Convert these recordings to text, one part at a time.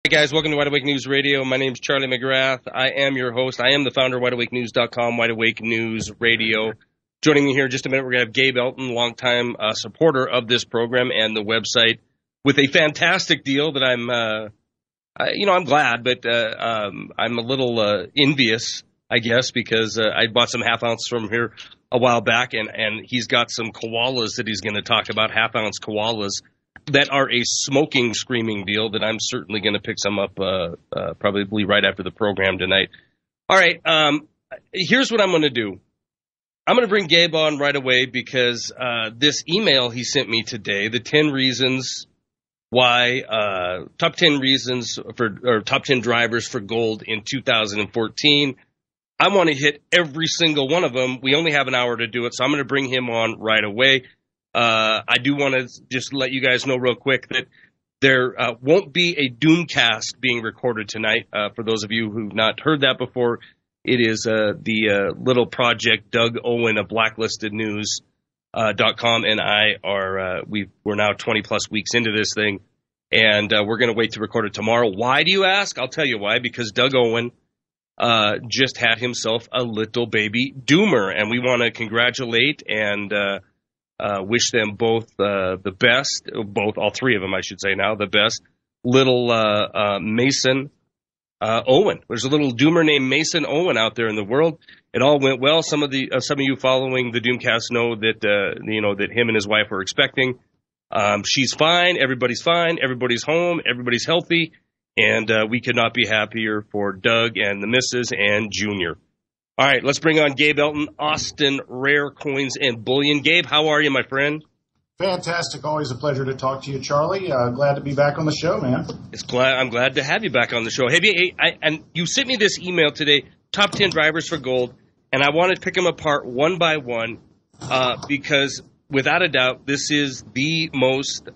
Hey guys, welcome to Wide Awake News Radio. My name's Charlie McGrath. I am your host. I am the founder of WideAwakeNews.com, Wide Awake News Radio. Joining me here in just a minute, we're going to have Gabe Elton, longtime supporter of this program and the website, with a fantastic deal that I'm glad, but I'm a little envious, I guess, because I bought some half-ounce from here a while back, and he's got some koalas that he's going to talk about, half-ounce koalas, that are a smoking, screaming deal that I'm certainly going to pick some up probably right after the program tonight. All right, here's what I'm going to do. I'm going to bring Gabe on right away because this email he sent me today, the 10 reasons why, top 10 reasons or top 10 drivers for gold in 2014. I want to hit every single one of them. We only have an hour to do it, so I'm going to bring him on right away. I do want to just let you guys know real quick that there won't be a Doomcast being recorded tonight. For those of you who've not heard that before, it is the little project Doug Owen of BlacklistedNews.com and I are we're now 20 plus weeks into this thing, and we're going to wait to record it tomorrow. Why do you ask? I'll tell you why. Because Doug Owen just had himself a little baby doomer, and we want to congratulate and wish them both the best, all three of them, I should say now, the best. Little Mason Owen. There's a little doomer named Mason Owen out there in the world. It all went well. Some of you following the Doomcast know that that him and his wife are expecting. She's fine. Everybody's fine. Everybody's home. Everybody's healthy, and we could not be happier for Doug and the missus and Junior. All right, let's bring on Gabe Elton, Austin Rare Coins and Bullion. Gabe, how are you, my friend? Fantastic. Always a pleasure to talk to you, Charlie. Glad to be back on the show, man. I'm glad to have you back on the show. Hey, and you sent me this email today, top 10 drivers for gold, and I want to pick them apart one by one because, without a doubt, this is the most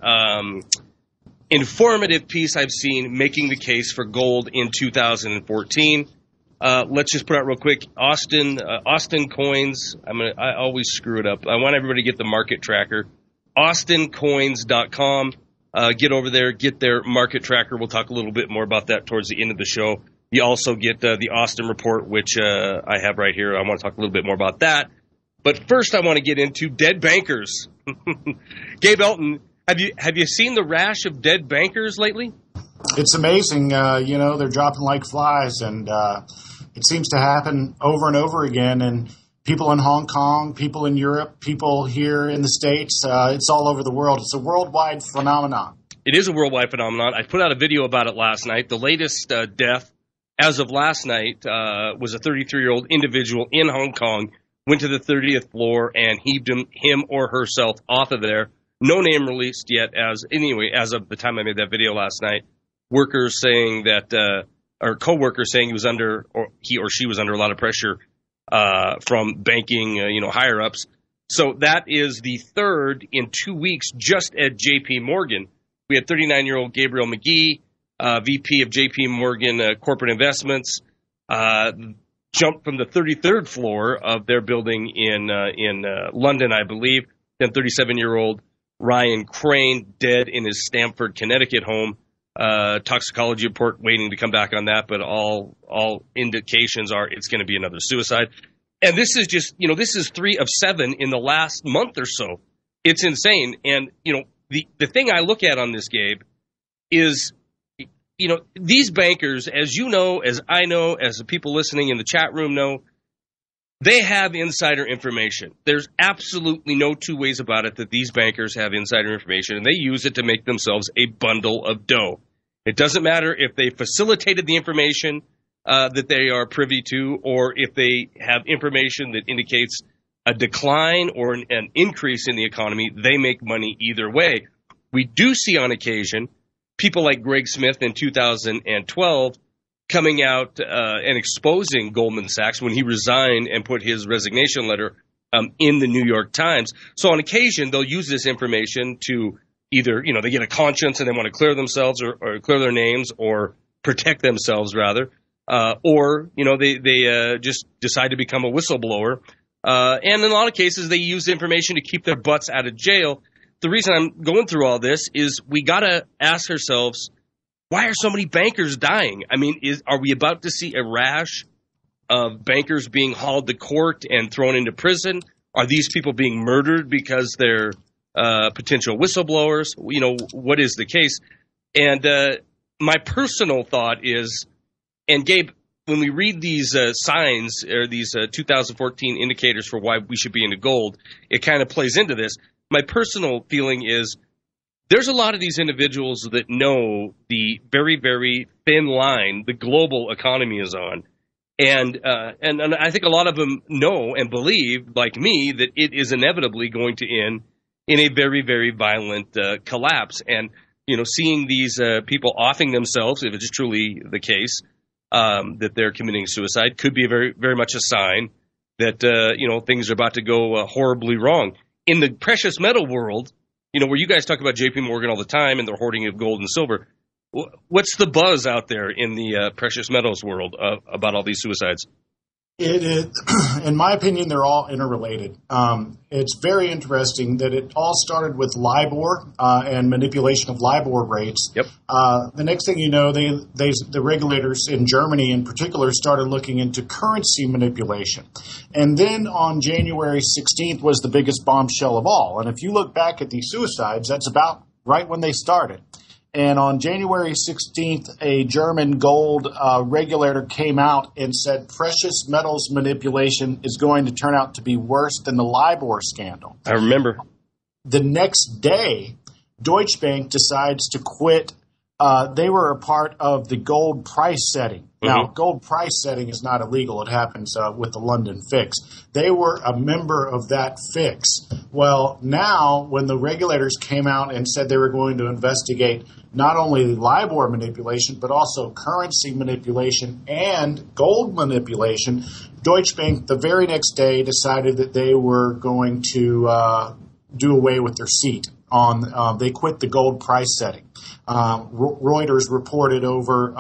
informative piece I've seen making the case for gold in 2014. Let's just put out real quick. Austin Coins. I always screw it up. I want everybody to get the market tracker. AustinCoins.com. Get over there, get their market tracker. We'll talk a little bit more about that towards the end of the show. You also get the Austin report, which I have right here. I want to talk a little bit more about that. But first, I want to get into dead bankers. Gabe Elton, have you seen the rash of dead bankers lately? It's amazing. They're dropping like flies, and it seems to happen over and over again. And people in Hong Kong, people in Europe, people here in the States, it's all over the world. It's a worldwide phenomenon. It is a worldwide phenomenon. I put out a video about it last night. The latest death, as of last night, was a 33-year-old individual in Hong Kong, went to the 30th floor and heaved him or herself off of there. No name released yet as of the time I made that video last night. Workers saying that, or co-workers saying he or she was under a lot of pressure from banking, higher ups. So that is the third in 2 weeks just at J.P. Morgan. We had 39-year-old Gabriel McGee, VP of J.P. Morgan Corporate Investments, jumped from the 33rd floor of their building in London, I believe. Then 37-year-old Ryan Crane dead in his Stamford, Connecticut home. Toxicology report waiting to come back on that, but all indications are it's going to be another suicide. And this is just, this is 3 of 7 in the last month or so. It's insane. And, the thing I look at on this, Gabe, is, these bankers, as you know, as I know, as the people listening in the chat room know, they have insider information. There's absolutely no two ways about it that these bankers have insider information, and they use it to make themselves a bundle of dough. It doesn't matter if they facilitated the information that they are privy to, or if they have information that indicates a decline or an increase in the economy. They make money either way. We do see on occasion people like Greg Smith in 2012 coming out and exposing Goldman Sachs when he resigned and put his resignation letter in the New York Times. So on occasion, they'll use this information to either, they get a conscience and they want to clear themselves or clear their names or protect themselves, rather. Or they just decide to become a whistleblower. And in a lot of cases, they use the information to keep their butts out of jail. The reason I'm going through all this is we got to ask ourselves, why are so many bankers dying? I mean, are we about to see a rash of bankers being hauled to court and thrown into prison? Are these people being murdered because they're potential whistleblowers? You know, what is the case? And my personal thought is, and Gabe, when we read these signs or these 2014 indicators for why we should be into gold, it kind of plays into this. My personal feeling is there's a lot of these individuals that know the very, very thin line the global economy is on. And I think a lot of them know and believe, like me, that it is inevitably going to end in a very, very violent collapse. And, you know, seeing these people offing themselves, if it's truly the case, that they're committing suicide, could be very, very much a sign that, you know, things are about to go horribly wrong. In the precious metal world, you know, where you guys talk about J.P. Morgan all the time and their hoarding of gold and silver, what's the buzz out there in the precious metals world about all these suicides? It is, in my opinion, they're all interrelated. It's very interesting that it all started with LIBOR and manipulation of LIBOR rates. Yep. The next thing you know, the regulators in Germany in particular started looking into currency manipulation. And then on January 16th was the biggest bombshell of all. And if you look back at these suicides, that's about right when they started. And on January 16th, a German gold regulator came out and said precious metals manipulation is going to turn out to be worse than the LIBOR scandal. I remember. The next day, Deutsche Bank decides to quit. They were a part of the gold price setting. Now, gold price setting is not illegal. It happens with the London fix. They were a member of that fix. Well, now when the regulators came out and said they were going to investigate not only LIBOR manipulation, but also currency manipulation and gold manipulation, Deutsche Bank the very next day decided that they were going to do away with their seat. They quit the gold price setting. Reuters reported over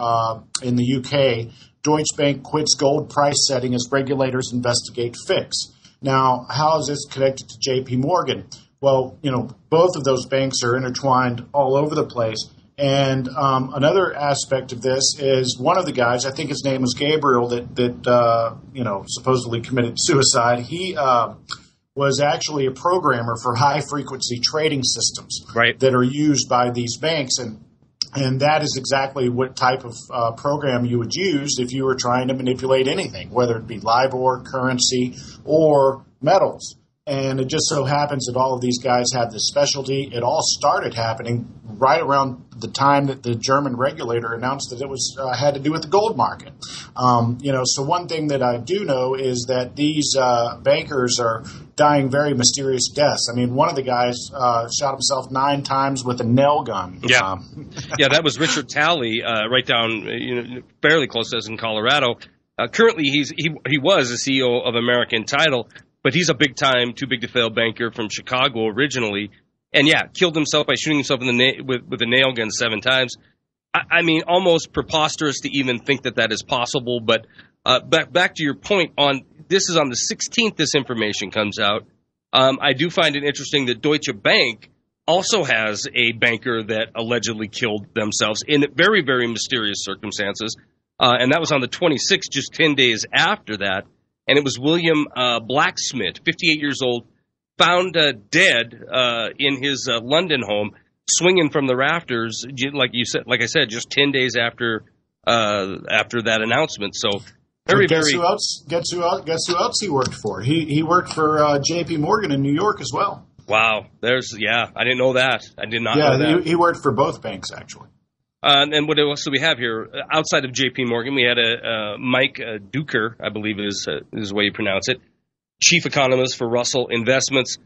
in the UK, Deutsche Bank quits gold price setting as regulators investigate fix. Now, how is this connected to J.P. Morgan? Well, you know, both of those banks are intertwined all over the place. And another aspect of this is one of the guys, I think his name was Gabriel, that you know, supposedly committed suicide. He was actually a programmer for high-frequency trading systems that are used by these banks. And that is exactly what type of program you would use if you were trying to manipulate anything, whether it be LIBOR, currency, or metals. And it just so happens that all of these guys have this specialty. It all started happening right around the time that the German regulator announced that it was had to do with the gold market. You know, so one thing that I do know is that these bankers are dying very mysterious deaths. I mean, one of the guys shot himself 9 times with a nail gun. Yeah, yeah, that was Richard Talley, right down, you know, fairly close to us in Colorado. Currently, he was the CEO of American Title. But he's a big-time, too-big-to-fail banker from Chicago originally. And, yeah, killed himself by shooting himself in the with a nail gun 7 times. I mean, almost preposterous to even think that that is possible. But back to your point, this is on the 16th this information comes out. I do find it interesting that Deutsche Bank also has a banker that allegedly killed themselves in very, very mysterious circumstances. And that was on the 26th, just 10 days after that. And it was William Blacksmith, 58 years old, found dead in his London home, swinging from the rafters, like I said, just 10 days after that announcement. So guess who else he worked for? He worked for J.P. Morgan in New York as well. Wow, I didn't know that. I did not know that. Yeah, he worked for both banks actually. And what else do we have here? Outside of J.P. Morgan, we had a Mike Duker, I believe is the way you pronounce it, chief economist for Russell Investments,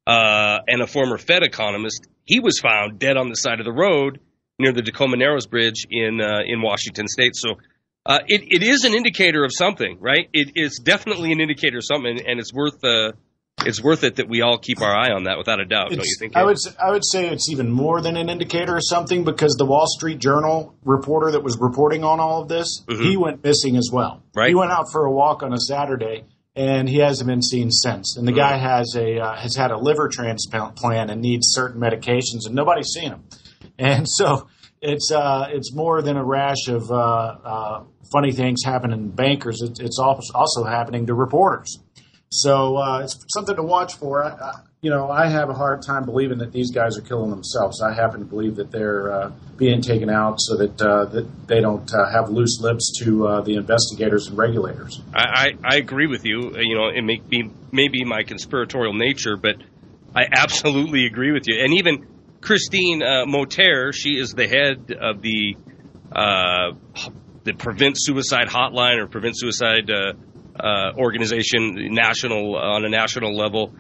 and a former Fed economist. He was found dead on the side of the road near the Tacoma Narrows Bridge in Washington State. So it is an indicator of something, right? It's definitely an indicator of something, and it's worth it that we all keep our eye on that, without a doubt, don't you think? I would say it's even more than an indicator of something, because the Wall Street Journal reporter that was reporting on all of this, he went missing as well. Right. He went out for a walk on a Saturday, and he hasn't been seen since. And the guy has had a liver transplant and needs certain medications, and nobody's seen him. And so It's more than a rash of funny things happening to bankers. It's also happening to reporters. So it's something to watch for. I have a hard time believing that these guys are killing themselves. I happen to believe that they're being taken out so that they don't have loose lips to the investigators and regulators. I agree with you. It may be my conspiratorial nature, but I absolutely agree with you. And even Christine Moter, she is the head of the Prevent Suicide Hotline or Prevent Suicide organization, on a national level.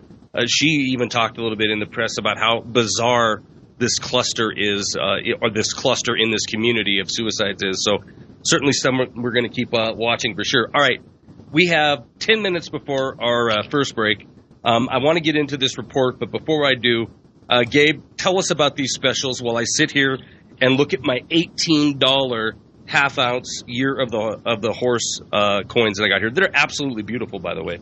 She even talked a little bit in the press about how bizarre this cluster is, or this cluster in this community of suicides is. So certainly something we're going to keep watching for sure. All right, we have 10 minutes before our first break. I want to get into this report, but before I do, Gabe, tell us about these specials while I sit here and look at my $18 half-ounce year of the horse coins that I got here. They're absolutely beautiful, by the way.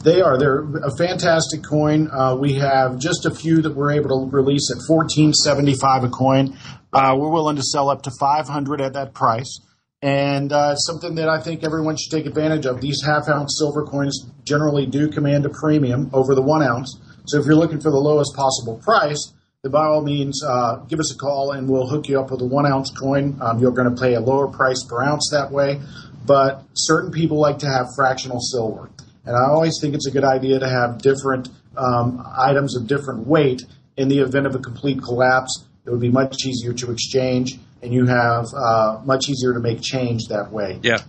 They are. They're a fantastic coin. We have just a few that we're able to release at $14.75 a coin. We're willing to sell up to $500 at that price. And something that I think everyone should take advantage of. These half-ounce silver coins generally do command a premium over the 1 ounce. So if you're looking for the lowest possible price, then by all means, give us a call and we'll hook you up with a 1 ounce coin. You're going to pay a lower price per ounce that way. But certain people like to have fractional silver. And I always think it's a good idea to have different items of different weight in the event of a complete collapse. It would be much easier to exchange, and you have much easier to make change that way. Yeah.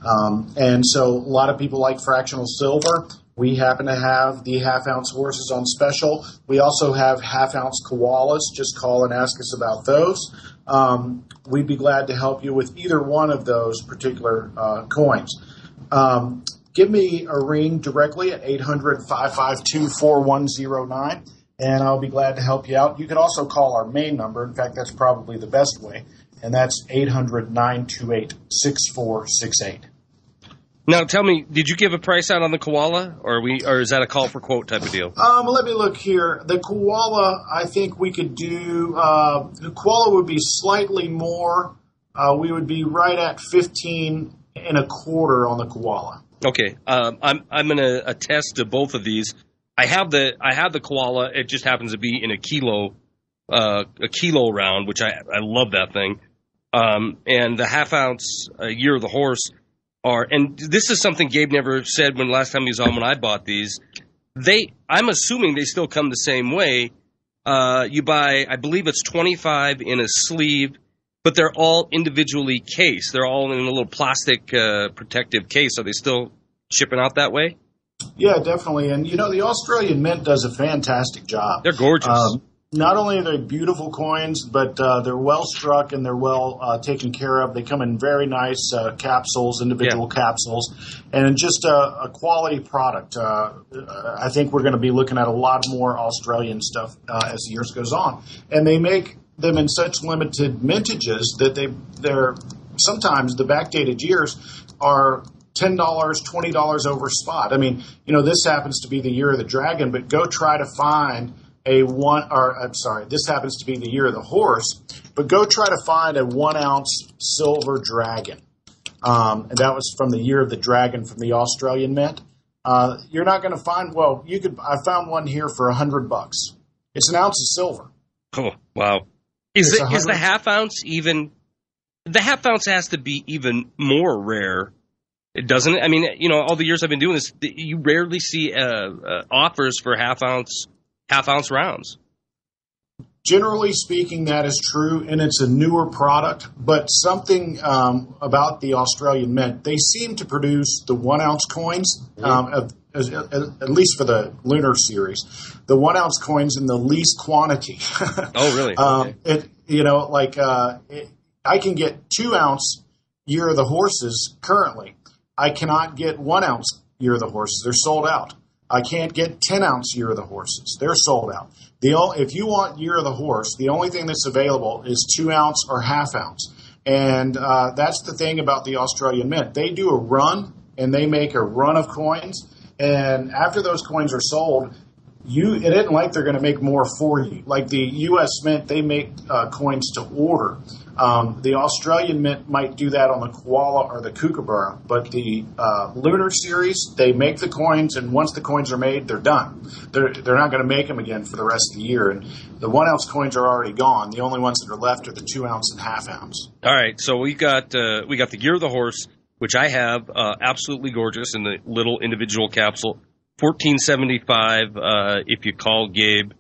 And so a lot of people like fractional silver. We happen to have the half-ounce horses on special. We also have half-ounce koalas. Just call and ask us about those. We'd be glad to help you with either one of those particular coins. Give me a ring directly at 800-552-4109, and I'll be glad to help you out. You can also call our main number. In fact, that's probably the best way, and that's 800-928-6468. Now, tell me, did you give a price out on the koala, or is that a call for quote type of deal? Let me look here. The koala, I think we could do. The koala would be slightly more. We would be right at 15 and a quarter on the koala. Okay, I'm going to attest to both of these. I have the koala. It just happens to be in a kilo round, which I love that thing. And the half ounce year of the horse and this is something Gabe never said when last time he was on when I bought these. I'm assuming they still come the same way. You buy, I believe it's 25 in a sleeve, but they're all individually cased. They're all in a little plastic protective case. Are they still shipping out that way? Yeah, definitely. And, the Australian Mint does a fantastic job. They're gorgeous. Not only are they beautiful coins, but they're well struck and they're well taken care of. They come in very nice capsules, individual capsules, and just a quality product. I think we're going to be looking at a lot more Australian stuff as the years goes on. And they make them in such limited mintages that they're sometimes the backdated years are $10, $20 over spot. I mean, this happens to be the year of the dragon, but go try to find this happens to be the year of the horse, but go try to find a 1 ounce silver dragon. And that was from the year of the dragon from the Australian Mint. You're not going to find, I found one here for $100. It's an ounce of silver. Oh, wow. Is the half ounce even, the half ounce has to be even more rare, doesn't it? I mean, all the years I've been doing this, you rarely see offers for half ounce rounds. Generally speaking, that is true, and it's a newer product. But something about the Australian Mint, they seem to produce the 1 ounce coins, at least for the lunar series, the 1 ounce coins in the least quantity. Oh, really? I can get 2 ounce year of the horses currently. I cannot get 1 ounce year of the horses. They're sold out. I can't get 10 ounce year of the horses. They're sold out. If you want year of the horse, the only thing that's available is 2 ounce or half ounce. And that's the thing about the Australian Mint. They do a run, and they make a run of coins. And after those coins are sold, it isn't like they're going to make more for you. Like the U.S. Mint, they make coins to order. The Australian Mint might do that on the koala or the kookaburra, but the Lunar Series, they make the coins, and once the coins are made, they're done. They're not going to make them again for the rest of the year. And the 1 ounce coins are already gone. The only ones that are left are the 2 ounce and half ounce. All right, so we got the Gear of the Horse, which I have, absolutely gorgeous in the little individual capsule. $14.75 if you call Gabe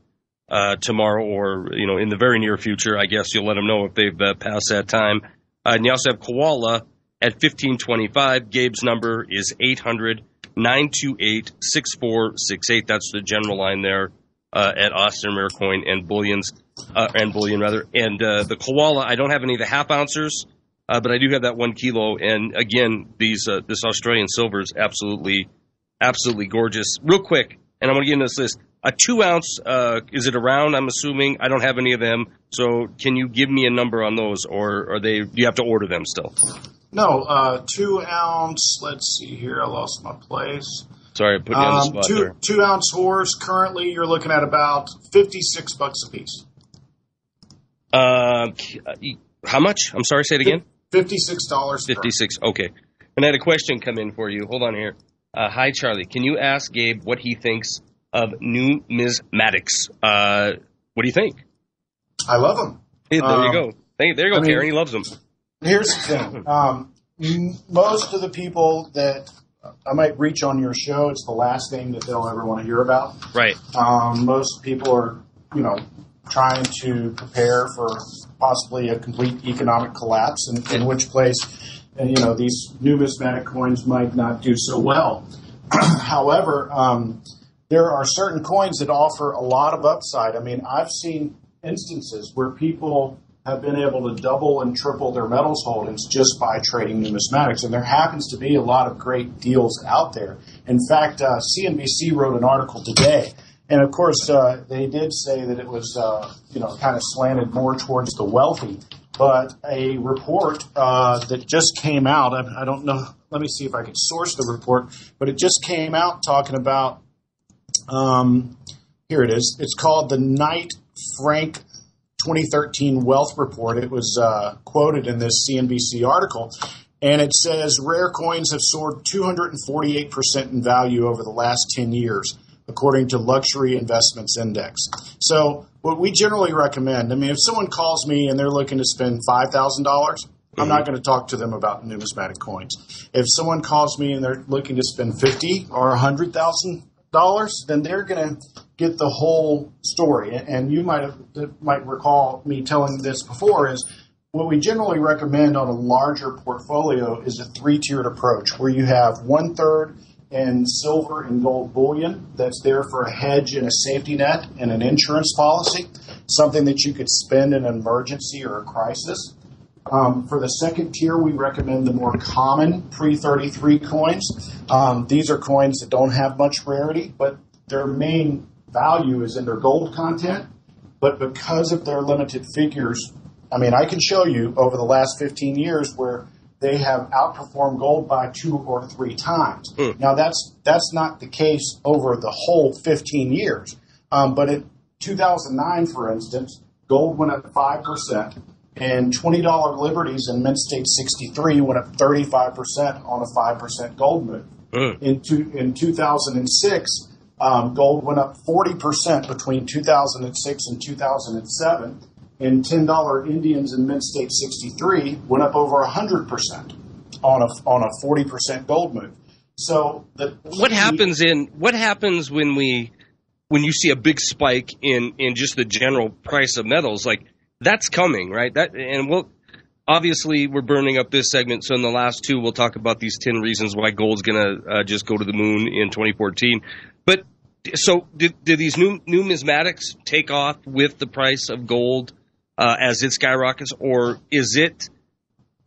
tomorrow, or in the very near future. I guess you'll let them know if they've passed that time. And you also have Koala at $15.25. Gabe's number is 800-928-6468. That's the general line there at Austin Rare Coin and Bullion. And the Koala, I don't have any of the half ouncers, but I do have that 1 kilo. And again, this Australian silver is absolutely gorgeous. Real quick, and I'm going to get into this list. A 2 ounce, is it around? I'm assuming. I don't have any of them. So can you give me a number on those, or do you have to order them still? No, 2 ounce. Let's see here. I lost my place. Sorry, I put you on the spot there. 2 ounce horse. Currently, you're looking at about $56 a piece. How much? I'm sorry. Say it again. $56. 56. Okay. And I had a question come in for you. Hold on here. Hi, Charlie. Can you ask Gabe what he thinks of numismatics? What do you think? I love them. Hey, there you go. There you go, Karen. He loves them. Here's the thing. Most of the people that I might reach on your show, it's the last thing that they'll ever want to hear about. Right. Most people are, trying to prepare for possibly a complete economic collapse, in which place, these numismatic coins might not do so well. However, there are certain coins that offer a lot of upside. I mean, I've seen instances where people have been able to double and triple their metals holdings just by trading numismatics, and there happens to be a lot of great deals out there. In fact, CNBC wrote an article today, and of course, they did say that it was, kind of slanted more towards the wealthy. But a report that just came out, I don't know, let me see if I can source the report, but it just came out talking about, here it is, it's called the Knight Frank 2013 Wealth Report. It was quoted in this CNBC article, and it says rare coins have soared 248% in value over the last 10 years, according to Luxury Investments Index. So what we generally recommend, if someone calls me and they're looking to spend $5,000, I'm not going to talk to them about numismatic coins. If someone calls me and they're looking to spend $50,000 or $100,000, then they're going to get the whole story. And you might recall me telling this before, is what we generally recommend on a larger portfolio is a 3-tiered approach, where you have 1/3 in silver and gold bullion that's there for a hedge and a safety net and an insurance policy, something that you could spend in an emergency or a crisis. For the second tier, we recommend the more common pre-33 coins. These are coins that don't have much rarity, but their main value is in their gold content. But because of their limited figures, I can show you over the last 15 years where they have outperformed gold by 2 or 3 times. Now, that's not the case over the whole 15 years. But in 2009, for instance, gold went up 5%, and $20 Liberties in Mint State 63 went up 35% on a 5% gold move. In 2006, gold went up 40% between 2006 and 2007. And $10 Indians in Mint State 63 went up over 100% on a 40% gold move. So what happens when you see a big spike in just the general price of metals? Like, that's coming, right? Obviously we're burning up this segment, so in the last 2 we'll talk about these 10 reasons why gold's gonna just go to the moon in 2014. But so did these numismatics take off with the price of gold as it skyrockets, or is it?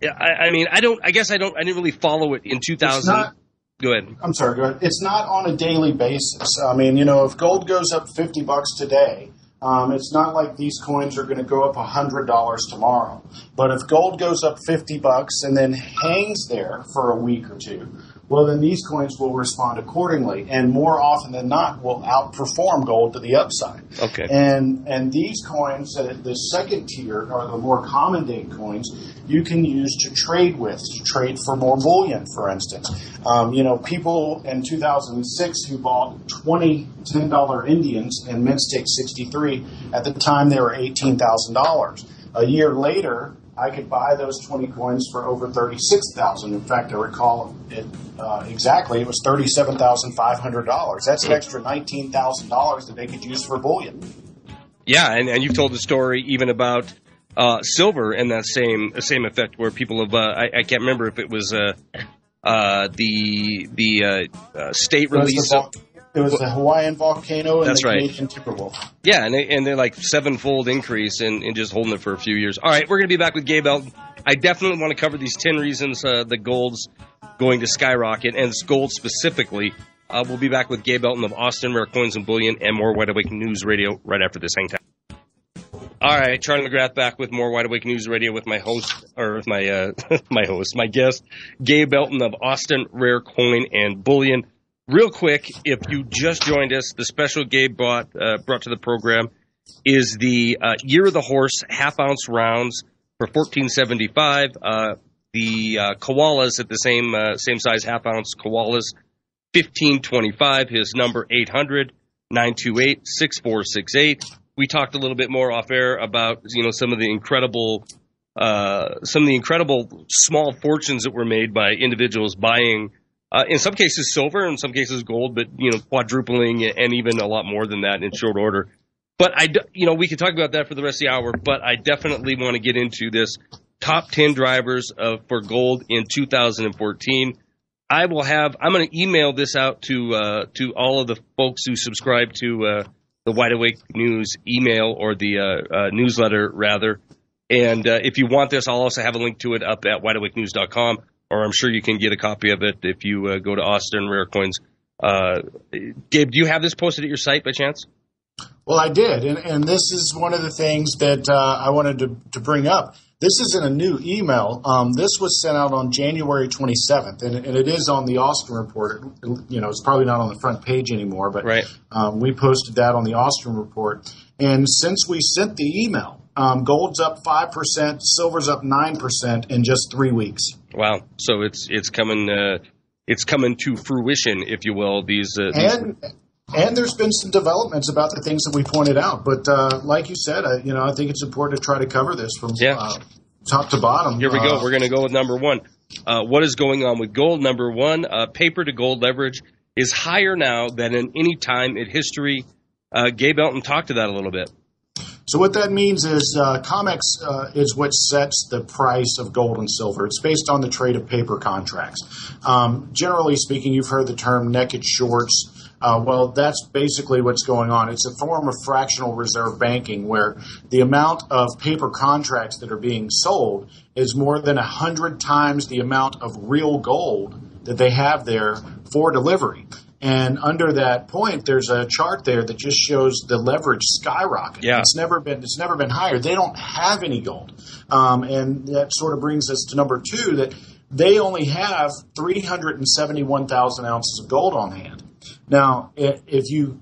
I didn't really follow it in 2000. Go ahead. I'm sorry. Go ahead. It's not on a daily basis. If gold goes up $50 today, it's not like these coins are going to go up $100 tomorrow. But if gold goes up $50 and then hangs there for a week or 2, well, then these coins will respond accordingly, and more often than not will outperform gold to the upside. Okay. And these coins, the second tier, or the more common date coins, you can use to trade with, to trade for more bullion, for instance. People in 2006 who bought 20 $10 Indians in Mint Stick 63, at the time they were $18,000. A year later, I could buy those 20 coins for over $36,000. In fact, I recall it exactly. It was $37,500. That's an extra $19,000 that they could use for bullion. Yeah, and you've told the story even about silver and that same effect, where people have I can't remember if it was the state release. It was the Hawaiian volcano and that's the right. Canadian Timberwolf. Yeah, and they're like sevenfold increase in just holding it for a few years. All right, we're going to be back with Gabe Elton. I definitely want to cover these 10 reasons the gold's going to skyrocket, and it's gold specifically. We'll be back with Gabe Elton of Austin Rare Coins and Bullion and more Wide Awake News Radio right after this. Hang tight. All right, Charlie McGrath back with more Wide Awake News Radio with my host, or with my my guest, Gabe Elton of Austin Rare Coin and Bullion. Real quick, if you just joined us, the special Gabe brought to the program is the Year of the Horse half-ounce rounds for $14.75. The koalas at the same size half-ounce koalas, $15.25. His number 800-928-6468. We talked a little bit more off air about some of the incredible small fortunes that were made by individuals buying. In some cases silver, in some cases gold, but quadrupling and even a lot more than that in short order. But we could talk about that for the rest of the hour. But I definitely want to get into this top 10 drivers for gold in 2014. I'm going to email this out to all of the folks who subscribe to the Wide Awake News email, or the newsletter rather. And if you want this, I'll also have a link to it up at wideawakenews.com. Or I'm sure you can get a copy of it if you go to Austin Rare Coins. Gabe, do you have this posted at your site by chance? Well, I did, and this is one of the things that I wanted to bring up. This isn't a new email. This was sent out on January 27th, and it is on the Austin Report. It's probably not on the front page anymore, but right. We posted that on the Austin Report. And since we sent the email, gold's up 5%, silver's up 9% in just 3 weeks. Wow! So it's coming to fruition, if you will. And there's been some developments about the things that we pointed out. But like you said, I think it's important to try to cover this from top to bottom. Here we go. We're going to go with number one. What is going on with gold? Number one, paper to gold leverage is higher now than in any time in history. Gabe Elton talked to that a little bit. So what that means is COMEX is what sets the price of gold and silver. It's based on the trade of paper contracts. Generally speaking, you've heard the term naked shorts. Well, that's basically what's going on. It's a form of fractional reserve banking where the amount of paper contracts that are being sold is more than 100 times the amount of real gold that they have there for delivery. And under that point, there's a chart there that just shows the leverage skyrocket. Yeah. It's never been higher. They don't have any gold. And that sort of brings us to number two, that they only have 371,000 ounces of gold on hand. Now, if you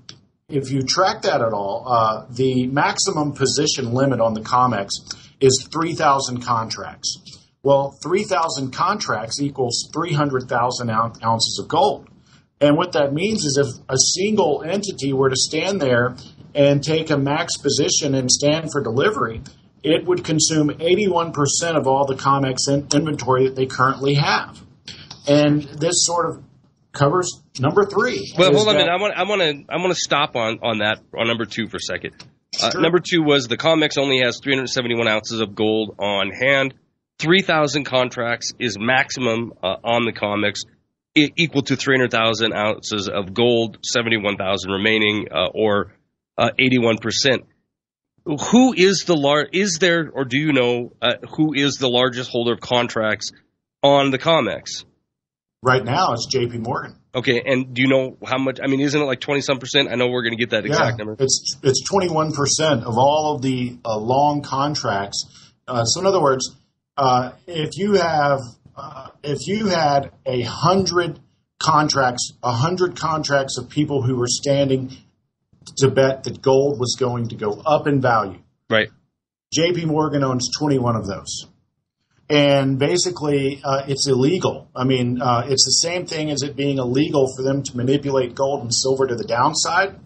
track that at all, the maximum position limit on the COMEX is 3,000 contracts. Well, 3,000 contracts equals 300,000 ounces of gold. And what that means is if a single entity were to stand there and take a max position and stand for delivery, it would consume 81% of all the COMEX inventory that they currently have. And this sort of covers number three. Well, hold on a minute. I want to stop on that, on number two for a second. Sure. Number two was the COMEX only has 371 ounces of gold on hand. 3,000 contracts is maximum on the COMEX, equal to 300,000 ounces of gold, 71,000 remaining, or 81%. Who is the do you know who is the largest holder of contracts on the COMEX? Right now, it's J.P. Morgan. Okay, and do you know how much? I mean, isn't it like 20-some%? I know we're going to get that exact number. It's 21% of all of the long contracts. So in other words, if you had 100 contracts, 100 contracts of people who were standing to bet that gold was going to go up in value. Right. JP Morgan owns 21 of those. And basically, it's illegal. I mean, it's the same thing as it being illegal for them to manipulate gold and silver to the downside.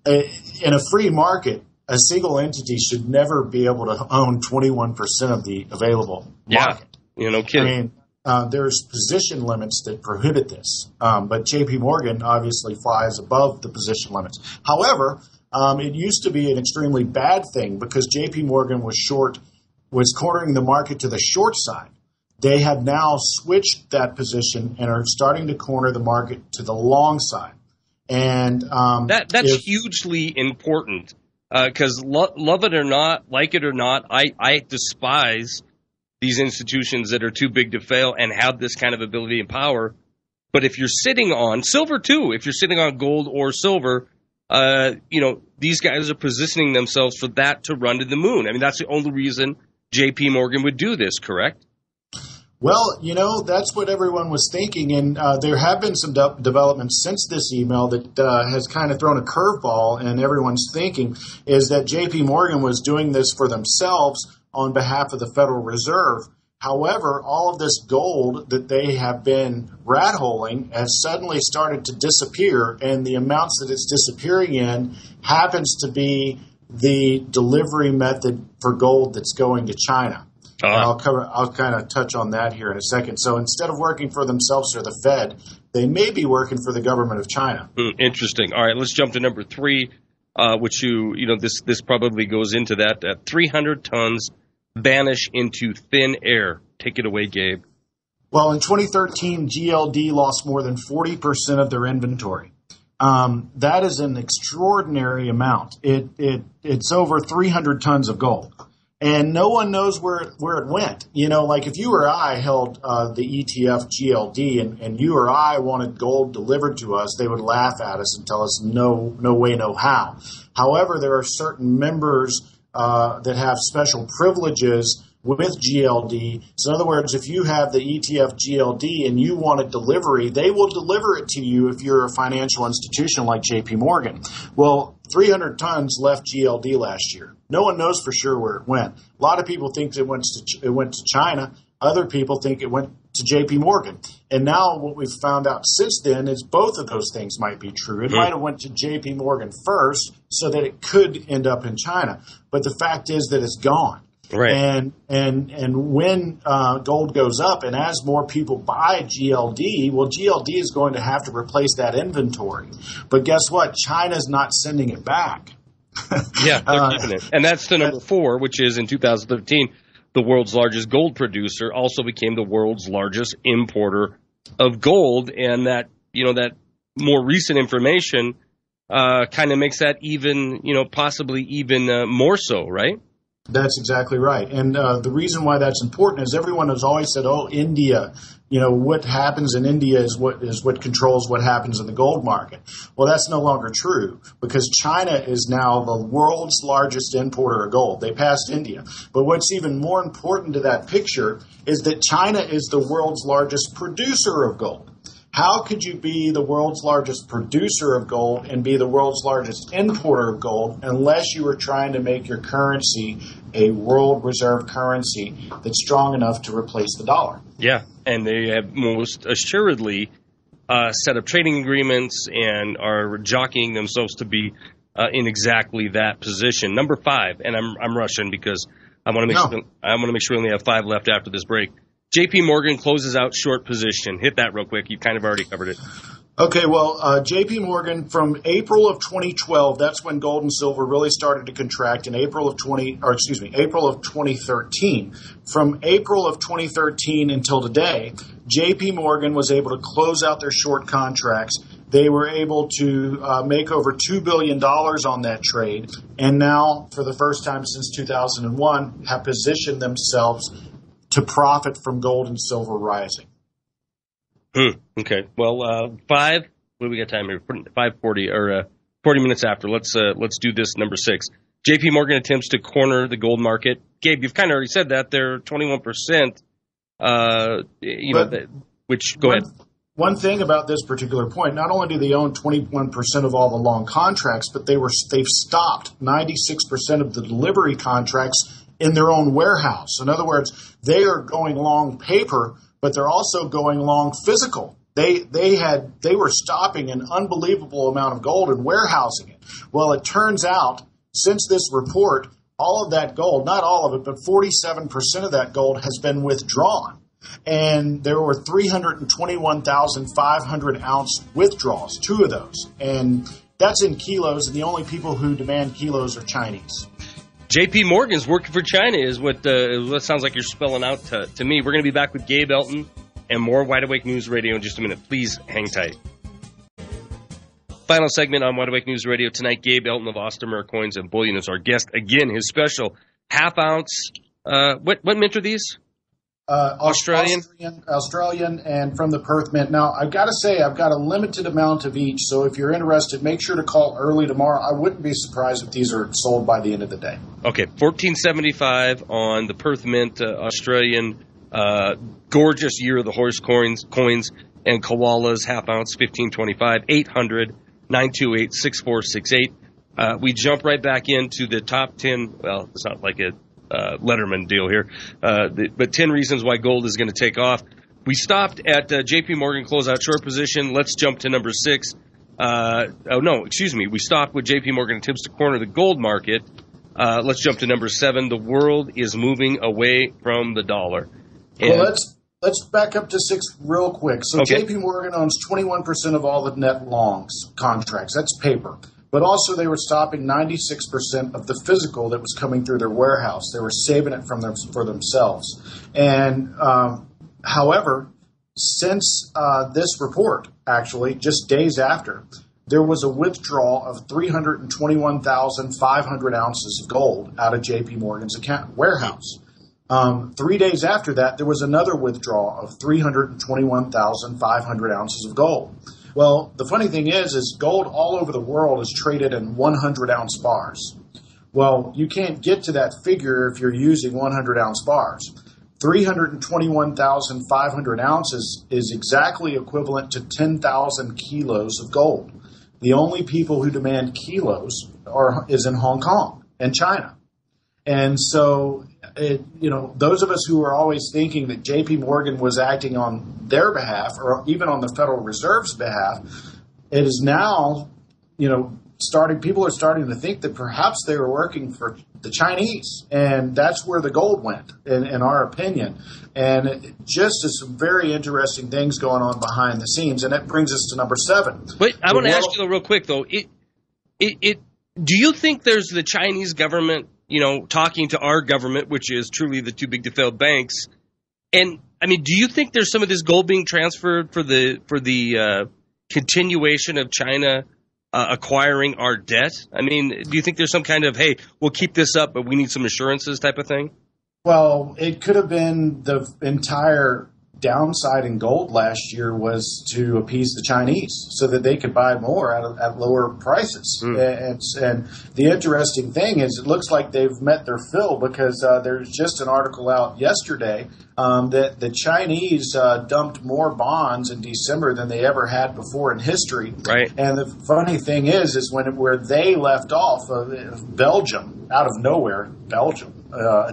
In a free market, a single entity should never be able to own 21% of the available market. Yeah, no kidding. I mean, there's position limits that prohibit this. But JP Morgan obviously flies above the position limits. However, it used to be an extremely bad thing because JP Morgan was cornering the market to the short side. They have now switched that position and are starting to corner the market to the long side. And that's hugely important because love it or not, like it or not, I despise these institutions that are too big to fail and have this kind of ability and power. But if you're sitting on silver too, if you're sitting on gold or silver, these guys are positioning themselves for that to run to the moon. I mean, that's the only reason JP Morgan would do this, correct? Well, that's what everyone was thinking, and there have been some developments since this email that has kind of thrown a curveball in everyone's thinking, is that JP Morgan was doing this for themselves on behalf of the Federal Reserve. However, all of this gold that they have been rat-holing has suddenly started to disappear, and the amounts that it's disappearing in happens to be the delivery method for gold that's going to China. I'll kind of touch on that here in a second. So instead of working for themselves or the Fed, they may be working for the government of China. Interesting. All right, let's jump to number 3, which this probably goes into that. 300 tons vanish into thin air. Take it away, Gabe. Well, in 2013, GLD lost more than 40% of their inventory. That is an extraordinary amount. It's over 300 tons of gold. And no one knows where it went. Like if you or I held the ETF GLD and you or I wanted gold delivered to us, they would laugh at us and tell us no way, no how. However, there are certain members that have special privileges with GLD. So in other words, if you have the ETF GLD and you want a delivery, they will deliver it to you if you're a financial institution like JP Morgan. Well, 300 tons left GLD last year. No one knows for sure where it went. A lot of people think it went to China. Other people think it went to JP Morgan. And now what we've found out since then is both of those things might be true. It might have went to JP Morgan first so that it could end up in China. But the fact is that it's gone. Right. And when gold goes up and as more people buy GLD, well, GLD is going to have to replace that inventory. But guess what? China's not sending it back. Yeah, they're keeping it. And that's the number 4, which is in 2013, the world's largest gold producer also became the world's largest importer of gold. And that more recent information kind of makes that even, possibly even more so, right? That's exactly right. And the reason why that's important is everyone has always said, India, what happens in India is what controls what happens in the gold market. Well, that's no longer true because China is now the world's largest importer of gold. They passed India. But what's even more important to that picture is that China is the world's largest producer of gold. How could you be the world's largest producer of gold and be the world's largest importer of gold unless you were trying to make your currency a world reserve currency that's strong enough to replace the dollar? Yeah, and they have most assuredly set up trading agreements and are jockeying themselves to be in exactly that position. Number 5, and I'm rushing because I want to make sure we only have 5 left after this break. JP Morgan closes out short position. Hit that real quick. You kind of already covered it. Okay, well, JP Morgan from April of 2012, that's when gold and silver really started to contract in April of 2013. From April of 2013 until today, JP Morgan was able to close out their short contracts. They were able to make over $2 billion on that trade, and now, for the first time since 2001, have positioned themselves to profit from gold and silver rising. Okay. Well, 5. What do we got time here? 5:40 or 40 minutes after. Let's do this. Number 6. J.P. Morgan attempts to corner the gold market. Gabe, you've kind of already said that they're 21%. Go ahead. one thing about this particular point, not only do they own 21% of all the long contracts, but they've stopped 96% of the delivery contracts in their own warehouse. In other words, they are going long paper, but they're also going long physical. They were stopping an unbelievable amount of gold and warehousing it. Well, it turns out, since this report, all of that gold, not all of it, but 47% of that gold has been withdrawn. And there were 321,500 ounce withdrawals, 2 of those. And that's in kilos, and the only people who demand kilos are Chinese. JP Morgan's working for China is what sounds like you're spelling out to me. We're going to be back with Gabe, Elton, and more Wide Awake News Radio in just a minute. Please hang tight. Final segment on Wide Awake News Radio tonight. Gabe Elton of Ostermeyer Coins and Bullion is our guest. Again, his special half ounce. What mint are these? Australian, and from the Perth Mint. Now, I've got to say, I've got a limited amount of each, so if you're interested, make sure to call early tomorrow. I wouldn't be surprised if these are sold by the end of the day. Okay, $14.75 on the Perth Mint Australian. Gorgeous Year of the Horse coins and koalas, half ounce, $15.25, 800-928-6468. We jump right back into the top 10. Well, it's not like a Letterman deal here, but 10 reasons why gold is going to take off. We stopped at JP Morgan closeout short position. Let's jump to number 6. We stopped with JP Morgan attempts to corner the gold market. Let's jump to number 7. The world is moving away from the dollar. And well, let's back up to 6 real quick. So okay. JP Morgan owns 21% of all the net longs contracts. That's paper. But also they were stopping 96% of the physical that was coming through their warehouse. They were saving it for themselves. And however, since this report, actually, just days after, there was a withdrawal of 321,500 ounces of gold out of JP Morgan's account warehouse. 3 days after that, there was another withdrawal of 321,500 ounces of gold. Well, the funny thing is gold all over the world is traded in 100-ounce bars. Well, you can't get to that figure if you're using 100-ounce bars. 321,500 ounces is exactly equivalent to 10,000 kilos of gold. The only people who demand kilos is in Hong Kong and China. And so, those of us who are always thinking that JP Morgan was acting on their behalf or even on the Federal Reserve's behalf, it is now, people are starting to think that perhaps they were working for the Chinese. And that's where the gold went, in our opinion. And it just is some very interesting things going on behind the scenes. And that brings us to number 7. Wait, I want to ask you though, real quick, though. Do you think there's the Chinese government talking to our government, which is truly the too big to fail banks? And I mean, do you think there's some of this gold being transferred for the continuation of China acquiring our debt? I mean, do you think there's some kind of, hey, we'll keep this up, but we need some assurances type of thing? Well, it could have been the entire downside in gold last year was to appease the Chinese so that they could buy more at lower prices. And the interesting thing is it looks like they've met their fill because there's just an article out yesterday that the Chinese dumped more bonds in December than they ever had before in history. Right. And the funny thing is where they left off, Belgium, out of nowhere, Belgium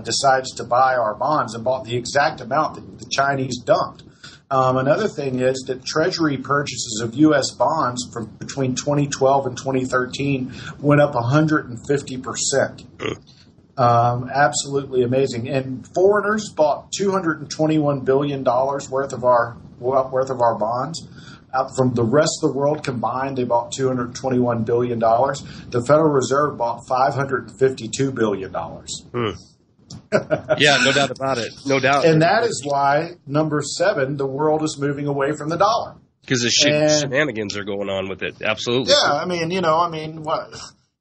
decides to buy our bonds and bought the exact amount that the Chinese dumped. Another thing is that Treasury purchases of U.S. bonds from between 2012 and 2013 went up 150%. Absolutely amazing. And foreigners bought $221 billion worth of our bonds. From the rest of the world combined, they bought $221 billion. The Federal Reserve bought $552 billion. Yeah, no doubt about it. No doubt. And that is why, number 7, the world is moving away from the dollar. Because the shenanigans are going on with it. Absolutely. Yeah,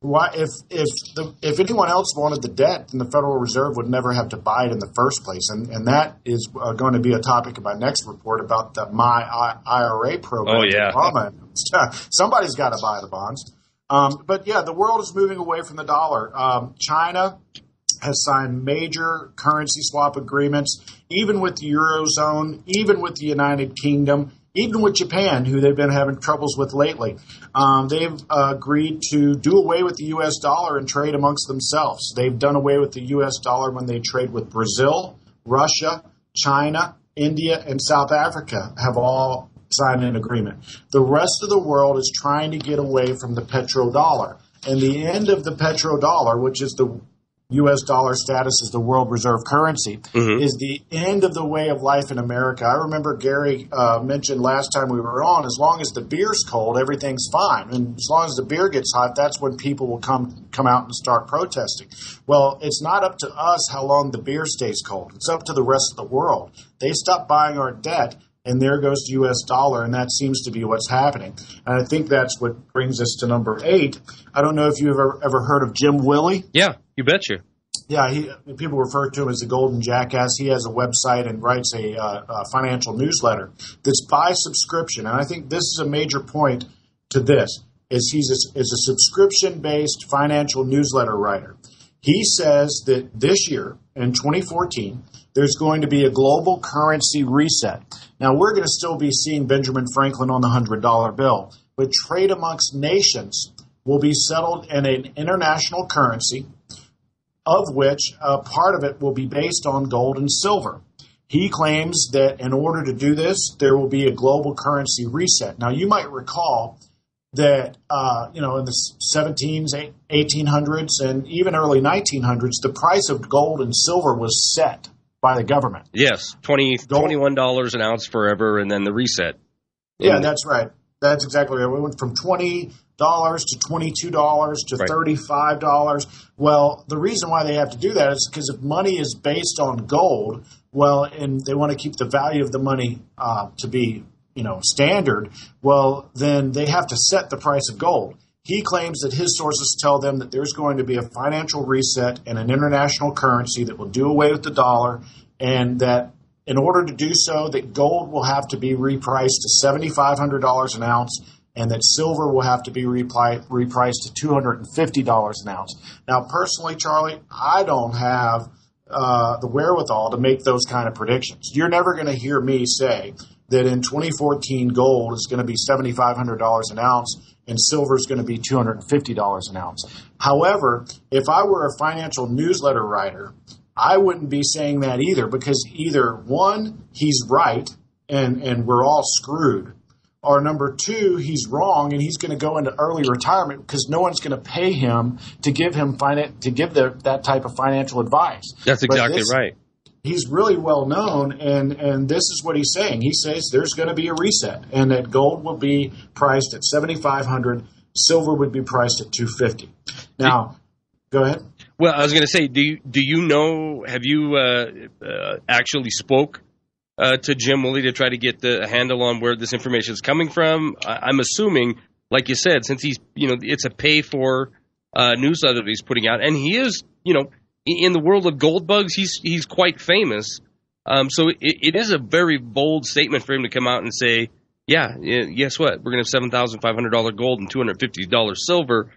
why if anyone else wanted the debt, then the Federal Reserve would never have to buy it in the first place. And that is going to be a topic of my next report about the My IRA program. Oh, yeah. Somebody's got to buy the bonds. But, yeah, the world is moving away from the dollar. China has signed major currency swap agreements, even with the Eurozone, even with the United Kingdom, even with Japan, who they've been having troubles with lately. They've agreed to do away with the U.S. dollar and trade amongst themselves. They've done away with the U.S. dollar when they trade with Brazil, Russia, China, India, and South Africa have all signed an agreement. The rest of the world is trying to get away from the petrodollar. And the end of the petrodollar, which is the U.S. dollar status as the world reserve currency, is the end of the way of life in America. I remember Gary mentioned last time we were on, as long as the beer's cold, everything's fine. And as long as the beer gets hot, that's when people will come out and start protesting. Well, it's not up to us how long the beer stays cold. It's up to the rest of the world. They stop buying our debt, and there goes the U.S. dollar, and that seems to be what's happening. And I think that's what brings us to number 8. I don't know if you've ever heard of Jim Willie. Yeah, you betcha. Yeah, people refer to him as the Golden Jackass. He has a website and writes a financial newsletter that's by subscription. And I think this is a major point to this, is he's a subscription-based financial newsletter writer. He says that this year, in 2014, there's going to be a global currency reset. Now, we're going to still be seeing Benjamin Franklin on the $100 bill, but trade amongst nations will be settled in an international currency, of which a part of it will be based on gold and silver. He claims that in order to do this, there will be a global currency reset. Now, you might recall that, in the 1700s, 1800s, and even early 1900s, the price of gold and silver was set by the government. Yes, $21 an ounce forever, and then the reset. Yeah, that's right. That's exactly right. We went from $20 to $22 to $35. Well, the reason why they have to do that is because if money is based on gold, well, and they want to keep the value of the money to be, standard, well, then they have to set the price of gold. He claims that his sources tell them that there's going to be a financial reset and an international currency that will do away with the dollar, and that in order to do so, that gold will have to be repriced to $7,500 an ounce, and that silver will have to be repriced to $250 an ounce. Now, personally, Charlie, I don't have the wherewithal to make those kind of predictions. You're never going to hear me say that in 2014 gold is going to be $7,500 an ounce and silver is going to be $250 an ounce. However, if I were a financial newsletter writer, I wouldn't be saying that either, because either one, he's right and we're all screwed, or number two, he's wrong and he's going to go into early retirement because no one's going to pay him to give him that type of financial advice. That's exactly right. He's really well known, and this is what he's saying. He says there's going to be a reset, and that gold will be priced at $7,500, silver would be priced at $250. Now, go ahead. Well, I was going to say, do you know? Have you actually spoke to Jim Willie to try to get a handle on where this information is coming from? I'm assuming, like you said, since he's it's a pay for newsletter that he's putting out, and he is in the world of gold bugs, he's quite famous. So it is a very bold statement for him to come out and say, yeah, guess what? We're going to have $7,500 gold and $250 silver.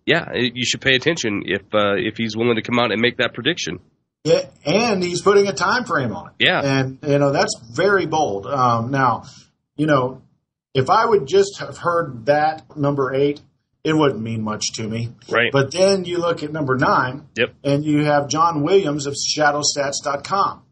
You should pay attention if he's willing to come out and make that prediction. Yeah, and he's putting a time frame on it. Yeah. And, that's very bold. Now, if I would just have heard that number 8, it wouldn't mean much to me. Right. But then you look at number 9, and you have John Williams of shadowstats.com.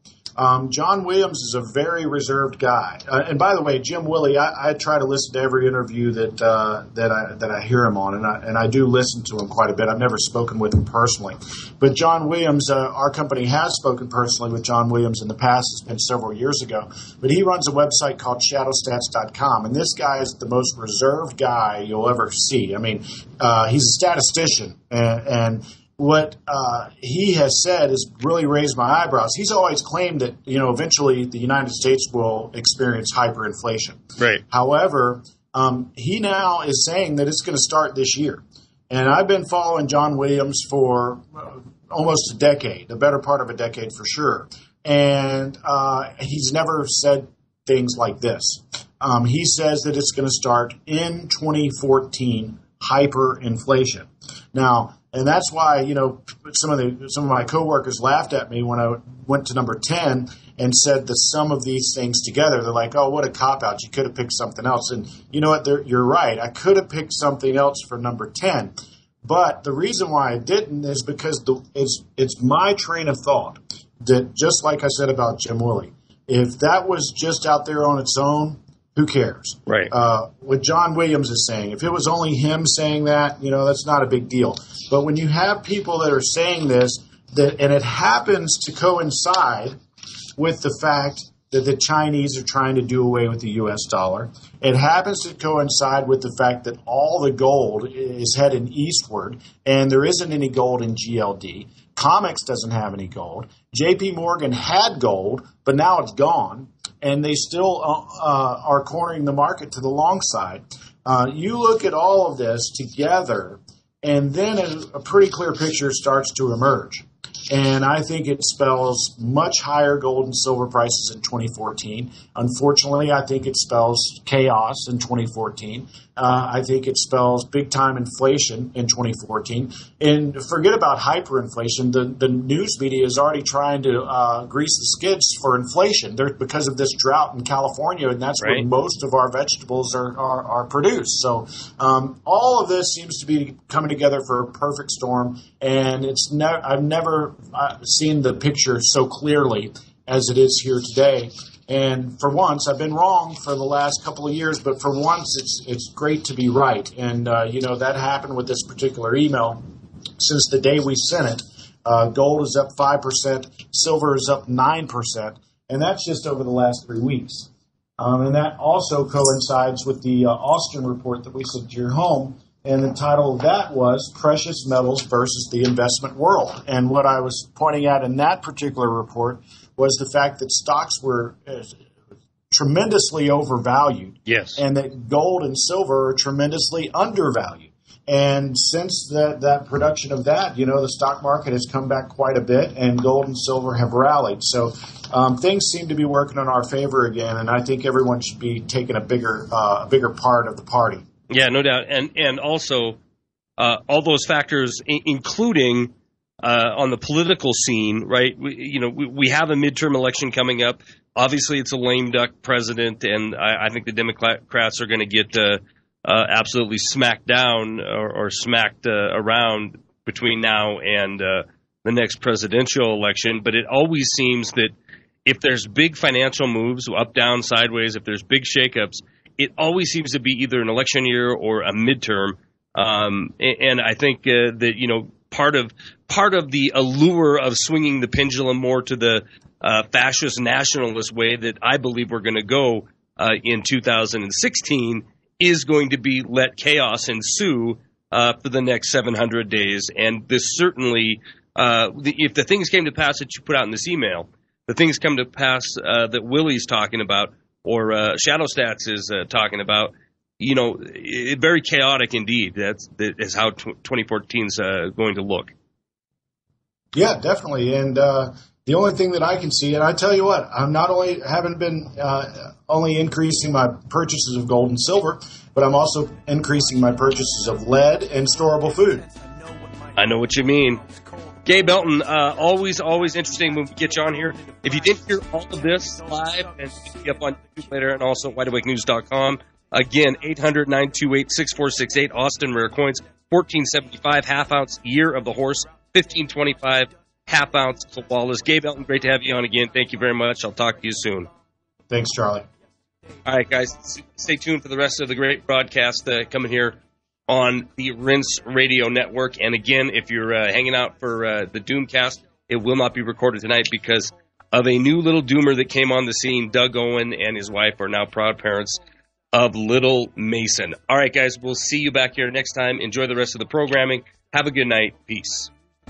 John Williams is a very reserved guy. And by the way, Jim Willie, I try to listen to every interview that I hear him on, and I do listen to him quite a bit. I've never spoken with him personally. But John Williams, our company has spoken personally with John Williams in the past. It's been several years ago. But he runs a website called shadowstats.com, and this guy is the most reserved guy you'll ever see. I mean, he's a statistician, and what he has said has really raised my eyebrows. He's always claimed that, eventually the United States will experience hyperinflation. Right. However, he now is saying that it's going to start this year. And I've been following John Williams for almost a decade, the better part of a decade for sure. And he's never said things like this. He says that it's going to start in 2014, hyperinflation. Now, And that's why, you know, some of my coworkers laughed at me when I went to number 10 and said the sum of these things together. They're like, "Oh, what a cop-out. You could have picked something else." And you know what? You're right. I could have picked something else for number 10. But the reason why I didn't is because it's my train of thought that, just like I said about Jim Willey, if that was just out there on its own, who cares? Right. What John Williams is saying, if it was only him saying that, you know, that's not a big deal. But when you have people that are saying this, and it happens to coincide with the fact that the Chinese are trying to do away with the U.S. dollar, it happens to coincide with the fact that all the gold is heading eastward, and there isn't any gold in GLD. Comex doesn't have any gold. J.P. Morgan had gold, but now it's gone. And they still are cornering the market to the long side. You look at all of this together, and then a pretty clear picture starts to emerge. And I think it spells much higher gold and silver prices in 2014. Unfortunately, I think it spells chaos in 2014. I think it spells big-time inflation in 2014. And forget about hyperinflation. The news media is already trying to grease the skids for inflation because of this drought in California, and that's where most of our vegetables are produced. So all of this seems to be coming together for a perfect storm, and I've never seen the picture so clearly as it is here today. And for once, I've been wrong for the last couple of years, but for once, it's great to be right. And, you know, that happened with this particular email. Since the day we sent it, gold is up 5%, silver is up 9%, and that's just over the last 3 weeks. And that also coincides with the Austin report that we sent to your home. And the title of that was Precious Metals versus the Investment World. And what I was pointing out in that particular report was the fact that stocks were tremendously overvalued. Yes. And that gold and silver are tremendously undervalued. And since that production of that, you know, the stock market has come back quite a bit, and gold and silver have rallied. So things seem to be working in our favor again, and I think everyone should be taking a bigger part of the party. Yeah, no doubt. And also all those factors, including on the political scene, right? We have a midterm election coming up. Obviously, it's a lame duck president, and I think the Democrats are going to get absolutely smacked down or smacked around between now and the next presidential election. But it always seems that if there's big financial moves, up, down, sideways, if there's big shakeups, it always seems to be either an election year or a midterm. And I think that, you know, part of the allure of swinging the pendulum more to the fascist nationalist way that I believe we're going to go in 2016 is going to be let chaos ensue for the next 700 days. And this certainly, if the things came to pass that you put out in this email, the things come to pass that Willie's talking about, or Shadow Stats is talking about, you know, very chaotic indeed. That is how 2014 is going to look. Yeah, definitely. And the only thing that I can see, and I tell you what, I'm not only haven't been only increasing my purchases of gold and silver, but I'm also increasing my purchases of lead and storable food. I know what you mean. Gabe, Elton, always interesting when we get you on here. If you didn't hear all of this live, and it'll be up on YouTube later, and also wideawakenews.com. Again, 800-928-6468, Austin Rare Coins, $14.75 half ounce Year of the Horse, $15.25 half ounce koalas. Gabe, Elton, great to have you on again. Thank you very much. I'll talk to you soon. Thanks, Charlie. All right, guys, stay tuned for the rest of the great broadcast coming here on the Rinse Radio Network. And again, if you're hanging out for the Doomcast, it will not be recorded tonight because of a new little doomer that came on the scene. Doug Owen and his wife are now proud parents of little Mason. All right, guys, we'll see you back here next time. Enjoy the rest of the programming. Have a good night. Peace.